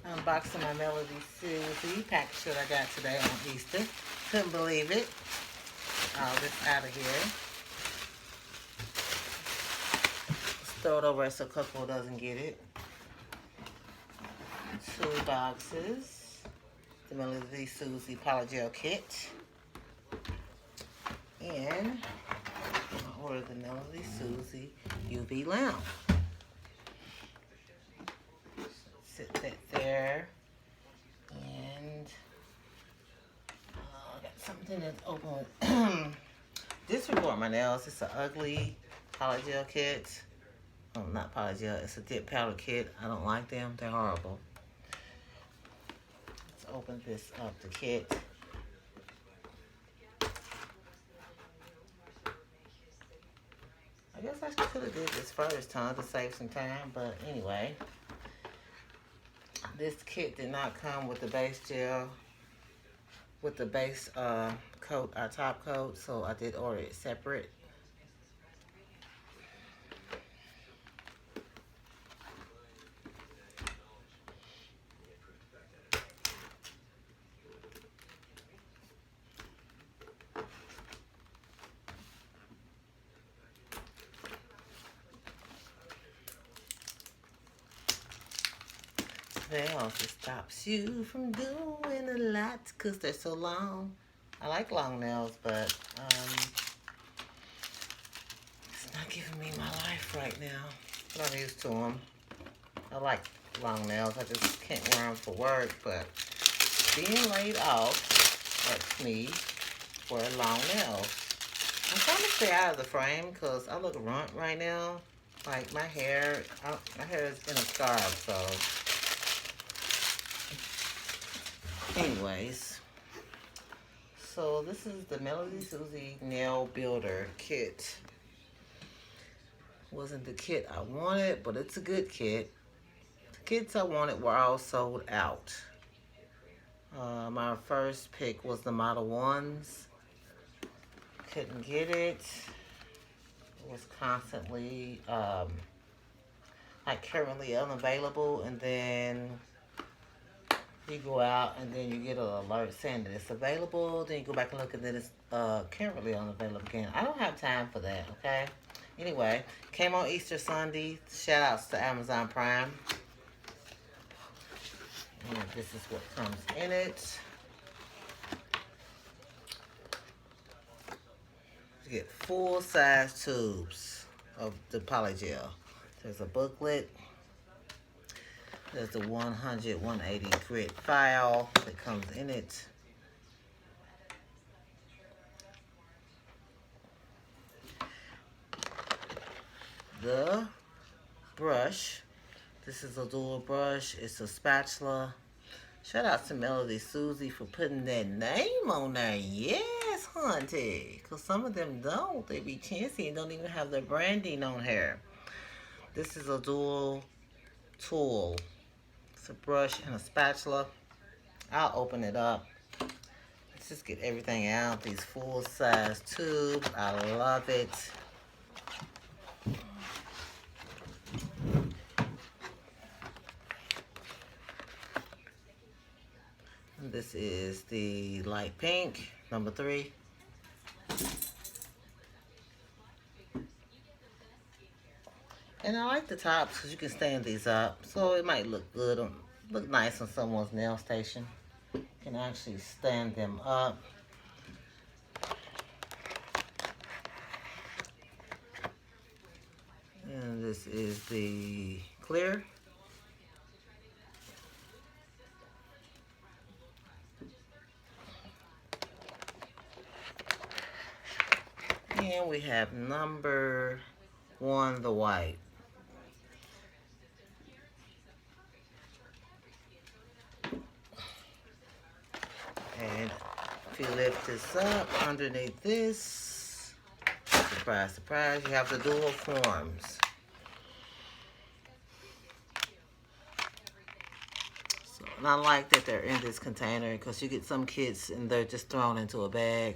Unboxing my Melody Susie package that I got today on Easter. Couldn't believe it. All this out of here. Let's throw it over so Coco doesn't get it. 2 boxes. The Melody Susie Polygel Kit. And I ordered the Melody Susie UV lamp. Sit that there. And I got something that's open. Disregard my nails. It's an ugly polygel kit. Oh, not polygel. It's a dip powder kit. I don't like them. They're horrible. Let's open this up, the kit. I guess I could have did this first time to save some time, but anyway. This kit did not come with the base gel, with the base coat, our top coat, so I did order it separate. Nails, it stops you from doing a lot because they're so long. I like long nails, but it's not giving me my life right now. But I'm used to them. I like long nails. I just can't wear them for work, but being laid off lets me wear long nails. I'm trying to stay out of the frame because I look runt right now. Like my hair is in a scarf, so. Anyways, so this is the Melody Susie Nail Builder Kit. Wasn't the kit I wanted, but it's a good kit. The kits I wanted were all sold out. My first pick was the Model 1s. Couldn't get it. It was constantly, like currently unavailable, and then you go out and then you get an alert saying that it's available. Then you go back and look and then it's currently unavailable again. I don't have time for that, okay? Anyway, came on Easter Sunday. Shout outs to Amazon Prime. And this is what comes in it. You get full-size tubes of the polygel. There's a booklet. There's the 100, 180 grit file that comes in it. The brush. This is a dual brush. It's a spatula. Shout out to Melody Susie for putting that name on there. Yes, hunty. Because some of them don't. They be chancy and don't even have their branding on here. This is a dual tool. A brush and a spatula. I'll open it up. Let's just get everything out. These full-size tubes. I love it. And this is the light pink, number 3. And I like the tops because you can stand these up. So it might look good, look nice on someone's nail station. You can actually stand them up. And this is the clear. And we have number 1, the white. And if you lift this up underneath this, surprise, surprise, you have the dual forms. So, and I like that they're in this container because you get some kits and they're just thrown into a bag.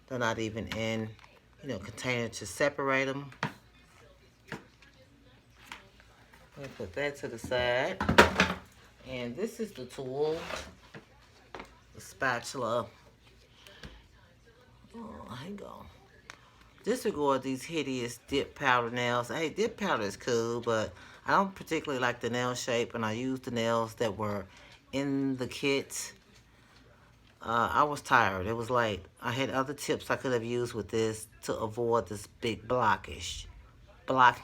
They're not even in, container to separate them. We'll put that to the side. And this is the tool, the spatula. Oh, hang on. Disregard these hideous dip powder nails. Hey, dip powder is cool, but I don't particularly like the nail shape, and I used the nails that were in the kit. I was tired. It was late. I had other tips I could have used with this to avoid this big block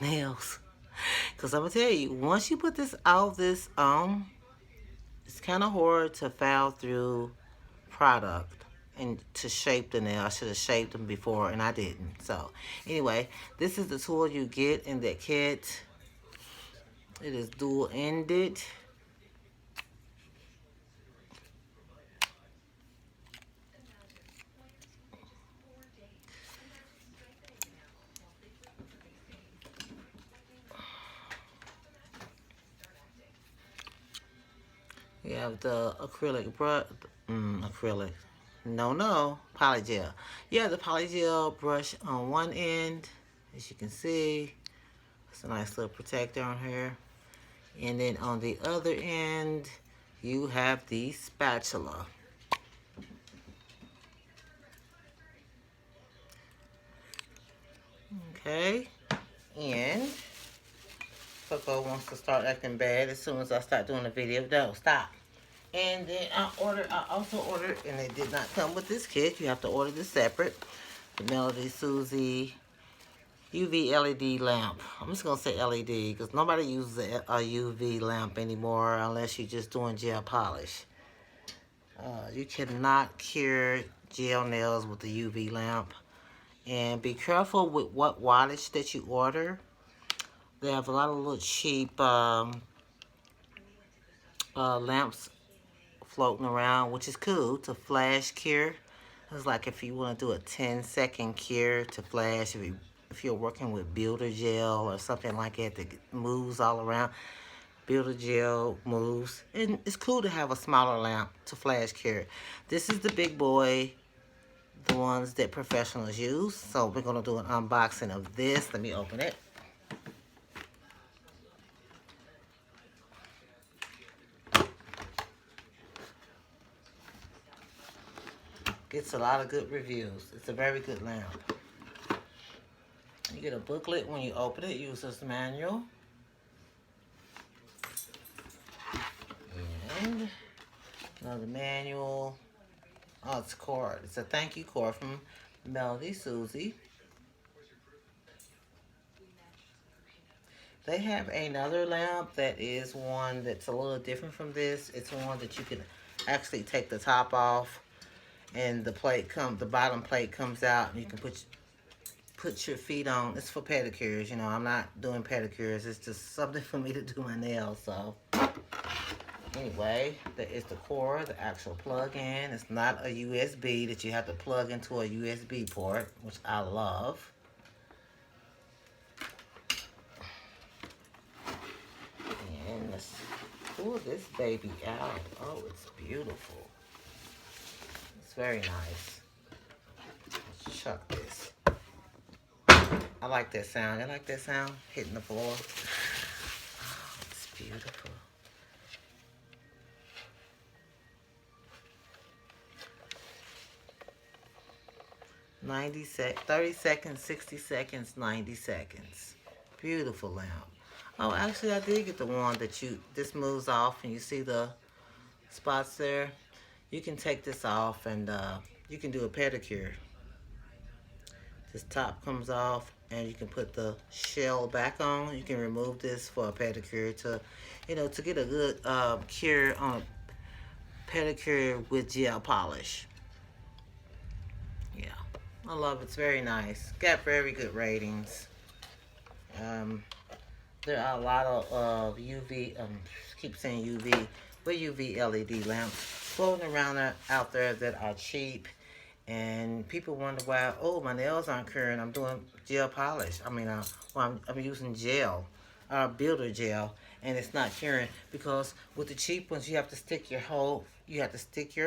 nails. Because I'm going to tell you, once you put this out, it's kind of hard to file through product and to shape the nail. I should have shaped them before, and I didn't. So anyway, this is the tool you get in that kit. It is dual ended. You have the acrylic brush, acrylic, no, polygel. You have the polygel brush on one end, as you can see. It's a nice little protector on here. And then on the other end, you have the spatula. Okay, and Coco wants to start acting bad as soon as I start doing the video. No, stop. And then I also ordered, and it did not come with this kit. You have to order this separate. The Melody Susie UV LED lamp. I'm just gonna say LED because nobody uses a UV lamp anymore unless you're just doing gel polish. You cannot cure gel nails with the UV lamp. And be careful with what wattage that you order. They have a lot of little cheap lamps floating around, which is cool to flash cure. It's like if you want to do a 10-second cure to flash, if you're working with builder gel or something like that moves all around, builder gel moves. And it's cool to have a smaller lamp to flash cure. This is the big boy, the ones that professionals use. So we're going to do an unboxing of this. Let me open it. Gets a lot of good reviews. It's a very good lamp. You get a booklet when you open it. Use this manual. And another manual. Oh, it's a card. It's a thank you card from Melody Susie. They have another lamp that is one that's a little different from this. It's one that you can actually take the top off, and the bottom plate comes out, and you can put your feet on. It's for pedicures, you know. I'm not doing pedicures. It's just something for me to do my nails. So anyway, there is the cord, the actual plug-in. It's not a USB that you have to plug into a USB port, which I love. And let's pull this baby out. Oh, it's beautiful. It's very nice. Let's chuck this. I like that sound. I like that sound hitting the floor. Oh, it's beautiful. .30 seconds, 60 seconds, 90 seconds. Beautiful lamp. Oh, actually, I did get the one that this moves off, and you see the spots there. You can take this off, and you can do a pedicure. This top comes off, and you can put the shell back on. You can remove this for a pedicure to get a good cure on a pedicure with gel polish. Yeah, I love it. It's very nice. Got very good ratings. There are a lot of UV, keep saying UV, but UV LED lamps floating around out there that are cheap. And people wonder why, oh, my nails aren't curing. I'm doing gel polish. I mean, I'm using gel, builder gel, and it's not curing. Because with the cheap ones, you have to stick your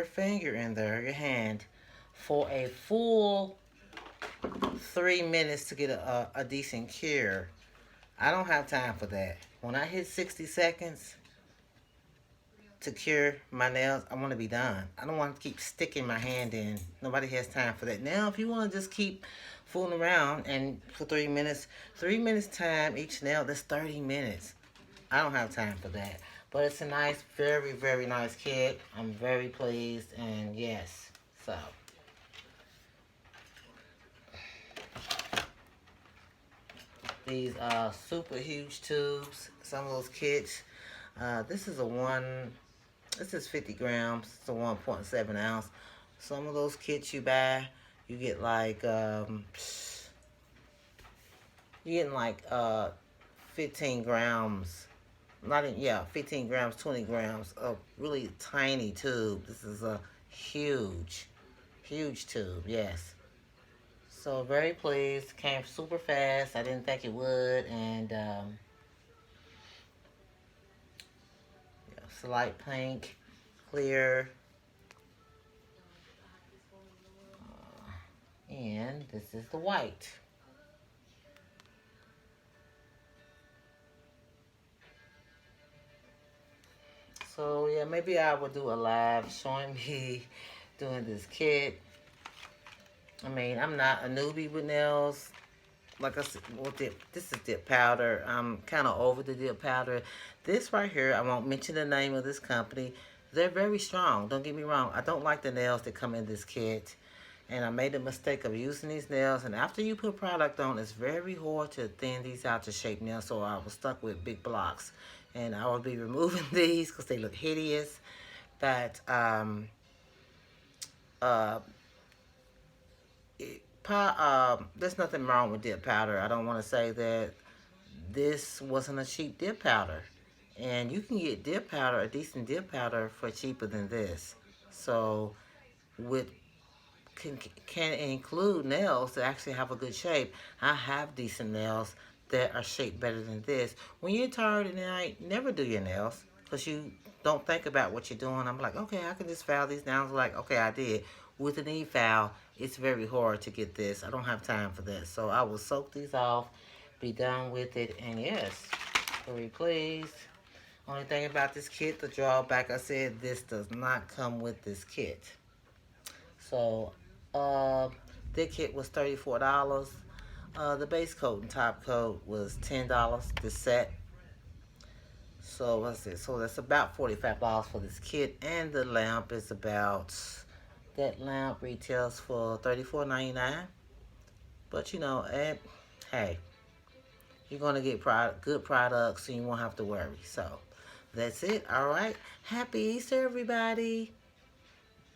finger in there, your hand, for a full 3 minutes to get a decent cure. I don't have time for that. When I hit 60 seconds, to cure my nails, I want to be done. I don't want to keep sticking my hand in. Nobody has time for that. Now, if you want to just keep fooling around and for 3 minutes, 3 minutes time each nail, that's 30 minutes. I don't have time for that. But it's a nice, very, very nice kit. I'm very pleased, and yes. So, these are super huge tubes. Some of those kits. This is a one. This is 50 grams. It's a 1.7 ounce. Some of those kits you buy, you get like you getting like 15 grams. Not in, yeah, 15 grams, 20 grams of really tiny tube. This is a huge, huge tube. Yes. So very pleased. Came super fast. I didn't think it would, and yeah, it's light pink, clear, and this is the white. So yeah, maybe I will do a live showing me doing this kit. I mean, I'm not a newbie with nails. Like I said, well, this is dip powder. I'm kind of over the dip powder. This right here, I won't mention the name of this company. They're very strong. Don't get me wrong. I don't like the nails that come in this kit. And I made the mistake of using these nails. And after you put product on, it's very hard to thin these out to shape nails. So I was stuck with big blocks. And I will be removing these because they look hideous. But uh, there's nothing wrong with dip powder. I don't want to say that this wasn't a cheap dip powder. And you can get dip powder, a decent dip powder, for cheaper than this. So, with can include nails that actually have a good shape. I have decent nails that are shaped better than this. When you're tired at night, never do your nails because you don't think about what you're doing. I'm like, okay, I can just file these down. Like, okay, I did. With an e-file, it's very hard to get this. I don't have time for that. So I will soak these off, be done with it, and yes, very pleased. Only thing about this kit, the drawback, I said, this does not come with this kit. So, uh, the kit was $34. The base coat and top coat was $10. The set. So what's it? So that's about $45 for this kit, and the lamp is about. That lamp retails for $34.99. But you know, hey, you're gonna get good products, and you won't have to worry. So that's it. All right. Happy Easter, everybody.